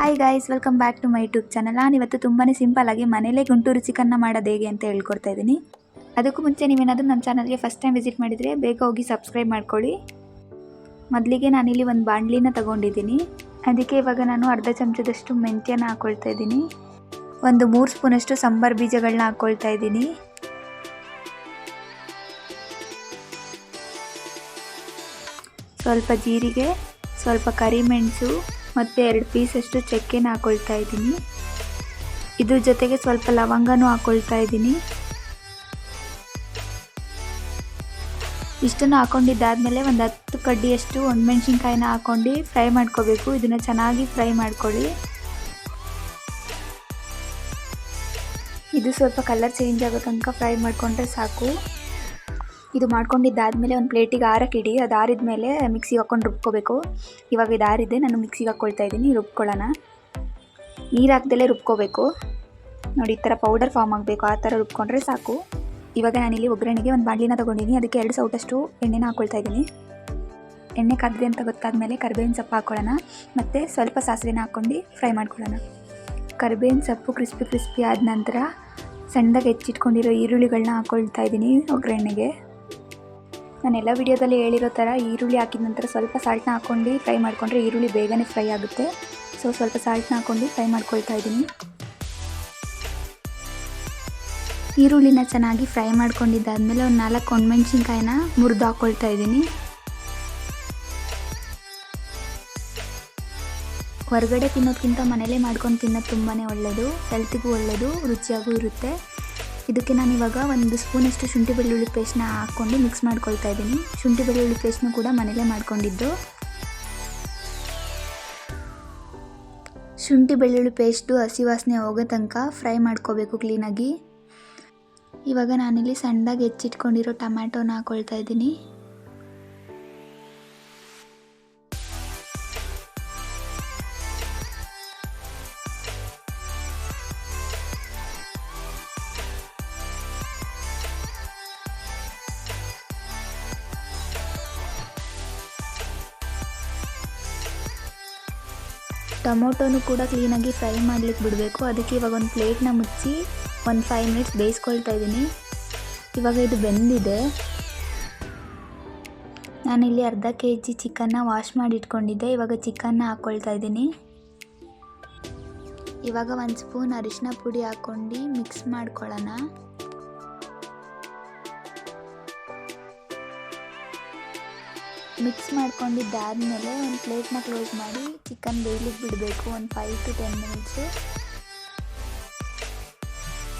Hi guys, welcome back to my YouTube channel. ನಾನಿವತ್ತು ತುಂಬಾ simple ಆಗಿ ಮನೇಲೇ ಗುಂಟೂರು ಚಿಕನ್ನ ಮಾಡೋದು ಹೇಗೆ ಅಂತ ಹೇಳ್ಕೊಡ್ತಾ ಇದ್ದೀನಿ. ಅದಕ್ಕೂ ಮುಂಚೆ ನೀವೇನಾದರೂ ನಮ್ಮ ಚಾನಲ್ಗೆ ಫಸ್ಟ್ ಟೈಮ್ ವಿಸಿಟ್ ಮಾಡಿದರೆ ಬೇಗ ಹೋಗಿ ಸಬ್ಸ್ಕ್ರೈಬ್ ಮಾಡ್ಕೊಳ್ಳಿ. ಮೊದಲಿಗೆ ನಾನಿಲ್ಲಿ ಒಂದು ಬಾಣಲಿನ ತಗೊಂಡಿದ್ದೀನಿ. ಅದಕ್ಕೆ ಇವಾಗ ನಾನು ಅರ್ಧ ಚಮಚದಷ್ಟು ಮೆಂತ್ಯನ ಹಾಕ್ಕೊಳ್ತಾ ಇದ್ದೀನಿ. ಒಂದು 3 ಸ್ಪೂನಷ್ಟು ಸಾಂಬಾರು ಬೀಜಗಳನ್ನ ಹಾಕ್ಕೊಳ್ತಾ ಇದ್ದೀನಿ. ಸ್ವಲ್ಪ ಜೀರಿಗೆ, ಸ್ವಲ್ಪ ಕರಿಮೆಣಸು ಮತ್ತು 2 ಪೀಸಷ್ಟು ಚಕ್ಕೆನ ಹಾಕ್ಕೊಳ್ತಾ ಇದ್ದೀನಿ. ಇದ್ರ ಜೊತೆಗೆ ಸ್ವಲ್ಪ ಲವಂಗನೂ ಹಾಕ್ಕೊಳ್ತಾ ಇದ್ದೀನಿ. ಇಷ್ಟನ್ನು ಹಾಕ್ಕೊಂಡಿದ್ದಾದಮೇಲೆ ಒಂದು 10 ಕಡ್ಡಿಯಷ್ಟು ಒಣಮೆಣ್ಸಿನ್ಕಾಯಿನ ಹಾಕ್ಕೊಂಡು ಫ್ರೈ ಮಾಡ್ಕೋಬೇಕು. ಇದನ್ನು ಚೆನ್ನಾಗಿ ಫ್ರೈ ಮಾಡ್ಕೊಳ್ಳಿ. ಇದು ಸ್ವಲ್ಪ ಕಲರ್ ಚೇಂಜ್ ಆಗೋ ತನಕ ಫ್ರೈ ಮಾಡಿಕೊಂಡ್ರೆ ಸಾಕು. ಇದು ಮಾಡ್ಕೊಂಡಿದ್ದಾದಮೇಲೆ ಒಂದು ಪ್ಲೇಟಿಗೆ ಆರಕ್ಕಿಡಿ. ಅದು ಆರಿದ ಮೇಲೆ ಮಿಕ್ಸಿಗೆ ಹಾಕ್ಕೊಂಡು ರುಬ್ಕೋಬೇಕು. ಇವಾಗ ಇದು ಆರಿದೆ, ನಾನು ಮಿಕ್ಸಿಗೆ ಹಾಕ್ಕೊಳ್ತಾ ಇದ್ದೀನಿ. ರುಬ್ಕೊಳ್ಳೋಣ. ನೀರು ಹಾಕ್ದಲ್ಲೇ ರುಬ್ಕೋಬೇಕು. ನೋಡಿ, ಈ ಥರ ಪೌಡರ್ ಫಾರ್ಮ್ ಆಗಬೇಕು, ಆ ಥರ ರುಬ್ಕೊಂಡ್ರೆ ಸಾಕು. ಇವಾಗ ನಾನಿಲ್ಲಿ ಒಗ್ಗರಣೆಗೆ ಒಂದು ಬಾಣಲಿನ ತೊಗೊಂಡಿದ್ದೀನಿ. ಅದಕ್ಕೆ 2 ಸೌಟಷ್ಟು ಎಣ್ಣೆನ ಹಾಕ್ಕೊಳ್ತಾ ಇದ್ದೀನಿ. ಎಣ್ಣೆ ಕಾದಿದೆ ಅಂತ ಗೊತ್ತಾದಮೇಲೆ ಕರಿಬೇವಿನ ಸೊಪ್ಪು ಹಾಕ್ಕೊಳ್ಳೋಣ ಮತ್ತು ಸ್ವಲ್ಪ ಸಾಸಿವೆನ ಹಾಕ್ಕೊಂಡು ಫ್ರೈ ಮಾಡ್ಕೊಳ್ಳೋಣ. ಕರಿಬೇವಿನ ಸೊಪ್ಪು ಕ್ರಿಸ್ಪಿ ಆದ ನಂತರ ಸಣ್ಣದಾಗಿ ಹೆಚ್ಚಿಟ್ಕೊಂಡಿರೋ ಈರುಳ್ಳಿಗಳನ್ನ ಹಾಕ್ಕೊಳ್ತಾ ಇದ್ದೀನಿ ಒಗ್ಗರಣೆಗೆ. ನಾನೆಲ್ಲ ವಿಡಿಯೋದಲ್ಲಿ ಹೇಳಿರೋ ಥರ ಈರುಳ್ಳಿ ಹಾಕಿದ ನಂತರ ಸ್ವಲ್ಪ ಸಾಲ್ಟ್ನ ಹಾಕ್ಕೊಂಡು ಫ್ರೈ ಮಾಡಿಕೊಂಡ್ರೆ ಈರುಳ್ಳಿ ಬೇಗನೆ ಫ್ರೈ ಆಗುತ್ತೆ. ಸೊ ಸ್ವಲ್ಪ ಸಾಲ್ಟ್ನ ಹಾಕ್ಕೊಂಡು ಫ್ರೈ ಮಾಡ್ಕೊಳ್ತಾ ಇದ್ದೀನಿ. ಈರುಳ್ಳಿನ ಚೆನ್ನಾಗಿ ಫ್ರೈ ಮಾಡ್ಕೊಂಡಿದ್ದಾದಮೇಲೆ ಒಂದು 4 ಒಣಮೆಣ್ಸಿನ್ಕಾಯಿನ ಮುರಿದು ಹಾಕ್ಕೊಳ್ತಾ ಇದ್ದೀನಿ. ಹೊರಗಡೆ ತಿನ್ನೋದಕ್ಕಿಂತ ಮನೇಲೇ ಮಾಡ್ಕೊಂಡು ತಿನ್ನೋದು ತುಂಬಾ ಒಳ್ಳೆಯದು, ಹೆಲ್ತಿಗೂ ಒಳ್ಳೆಯದು, ರುಚಿಯಾಗೂ ಇರುತ್ತೆ. ಇದಕ್ಕೆ ನಾನು ಇವಾಗ 1 ಸ್ಪೂನಷ್ಟು ಶುಂಠಿ ಬೆಳ್ಳುಳ್ಳಿ ಪೇಸ್ಟ್ನ ಹಾಕ್ಕೊಂಡು ಮಿಕ್ಸ್ ಮಾಡ್ಕೊಳ್ತಾ ಇದ್ದೀನಿ. ಶುಂಠಿ ಬೆಳ್ಳುಳ್ಳಿ ಪೇಸ್ಟ್ನು ಕೂಡ ಮನೇಲೇ ಮಾಡ್ಕೊಂಡಿದ್ದು. ಶುಂಠಿ ಬೆಳ್ಳುಳ್ಳಿ ಪೇಸ್ಟು ಹಸಿ ವಾಸನೆ ಹೋಗೋ ತನಕ ಫ್ರೈ ಮಾಡ್ಕೋಬೇಕು ಕ್ಲೀನಾಗಿ. ಇವಾಗ ನಾನಿಲ್ಲಿ ಸಣ್ಣದಾಗಿ ಹೆಚ್ಚಿಟ್ಕೊಂಡಿರೋ ಟೊಮ್ಯಾಟೋನ ಹಾಕ್ಕೊಳ್ತಾ ಇದ್ದೀನಿ. ಟೊಮೊಟೊನು ಕೂಡ ಕ್ಲೀನಾಗಿ ಫ್ರೈ ಮಾಡಲಿಕ್ಕೆ ಬಿಡಬೇಕು. ಅದಕ್ಕೆ ಇವಾಗ ಒಂದು ಪ್ಲೇಟ್ನ ಮುಚ್ಚಿ ಒಂದು 5 ಮಿನಿಟ್ಸ್ ಬೇಯಿಸ್ಕೊಳ್ತಾ ಇದ್ದೀನಿ. ಇವಾಗ ಇದು ಬೆಂದಿದೆ. ನಾನಿಲ್ಲಿ ಅರ್ಧ kg ಚಿಕನ್ನ ವಾಶ್ ಮಾಡಿ ಇಟ್ಕೊಂಡಿದ್ದೆ. ಇವಾಗ ಚಿಕನ್ನ ಹಾಕ್ಕೊಳ್ತಾ ಇದ್ದೀನಿ. ಇವಾಗ 1 ಸ್ಪೂನ್ ಅರಿಶಿನ ಪುಡಿ ಹಾಕ್ಕೊಂಡು ಮಿಕ್ಸ್ ಮಾಡ್ಕೊಳ್ಳೋಣ. ಮಿಕ್ಸ್ ಮಾಡ್ಕೊಂಡಿದ್ದಾದಮೇಲೆ ಒಂದು ಪ್ಲೇಟ್ನ ಕ್ಲೋಸ್ ಮಾಡಿ ಚಿಕನ್ ಬೇಯಲಿಕ್ಕೆ ಬಿಡಬೇಕು ಒಂದು 5 to 10 ಮಿನಿಟ್ಸು.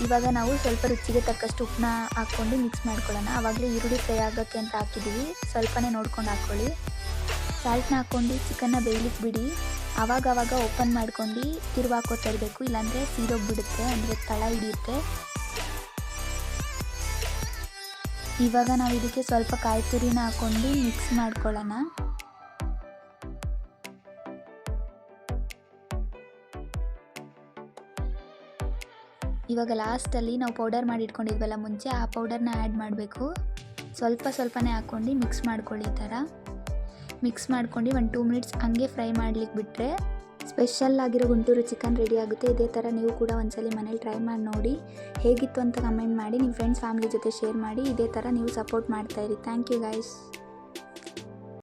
ಇವಾಗ ನಾವು ಸ್ವಲ್ಪ ರುಚಿಗೆ ತಕ್ಕಷ್ಟು ಉಪ್ಪನ್ನ ಹಾಕ್ಕೊಂಡು ಮಿಕ್ಸ್ ಮಾಡ್ಕೊಳ್ಳೋಣ. ಆವಾಗಲೇ ಈರುಳ್ಳಿ ಫ್ರೈ ಆಗೋಕ್ಕೆ ಅಂತ ಹಾಕಿದ್ದೀವಿ, ಸ್ವಲ್ಪನೇ ನೋಡ್ಕೊಂಡು ಹಾಕ್ಕೊಳ್ಳಿ. ಸಾಲ್ಟ್ನ ಹಾಕ್ಕೊಂಡು ಚಿಕನ್ನ ಬೇಯಲಿಕ್ಕೆ ಬಿಡಿ. ಆವಾಗ ಓಪನ್ ಮಾಡ್ಕೊಂಡು ತಿರುವಾಕೋತಾ ಇರಬೇಕು, ಇಲ್ಲಾಂದರೆ ಸೀದೋಗ್ಬಿಡುತ್ತೆ, ಅಂದರೆ ತಳ ಹಿಡಿಯುತ್ತೆ. ಇವಾಗ ನಾವು ಇದಕ್ಕೆ ಸ್ವಲ್ಪ ಕಾಯಿ ತುರಿನ ಹಾಕ್ಕೊಂಡು ಮಿಕ್ಸ್ ಮಾಡ್ಕೊಳ್ಳೋಣ. ಇವಾಗ ಲಾಸ್ಟಲ್ಲಿ ನಾವು ಪೌಡರ್ ಮಾಡಿ ಇಟ್ಕೊಂಡಿದ್ವಲ್ಲ ಮುಂಚೆ, ಆ ಪೌಡರ್ನ ಆ್ಯಡ್ ಮಾಡಬೇಕು. ಸ್ವಲ್ಪನೇ ಹಾಕ್ಕೊಂಡು ಮಿಕ್ಸ್ ಮಾಡ್ಕೊಳ್ಳಿ. ಈ ಥರ ಮಿಕ್ಸ್ ಮಾಡ್ಕೊಂಡು ಒಂದು 2 ಮಿನಿಟ್ಸ್ ಹಂಗೆ ಫ್ರೈ ಮಾಡ್ಲಿಕ್ಕೆ ಬಿಟ್ಟರೆ ಸ್ಪೆಷಲ್ ಆಗಿರೋ ಗುಂಟೂರು ಚಿಕನ್ ರೆಡಿ ಆಗುತ್ತೆ. ಇದೇ ಥರ ನೀವು ಕೂಡ ಒಂದ್ಸಲಿ ಮನೇಲಿ ಟ್ರೈ ಮಾಡಿ ನೋಡಿ. ಹೇಗಿತ್ತು ಅಂತ ಕಮೆಂಟ್ ಮಾಡಿ, ನಿಮ್ಮ ಫ್ರೆಂಡ್ಸ್ ಫ್ಯಾಮಿಲಿ ಜೊತೆ ಶೇರ್ ಮಾಡಿ. ಇದೇ ಥರ ನೀವು ಸಪೋರ್ಟ್ ಮಾಡ್ತಾಯಿರಿ. Thank you guys.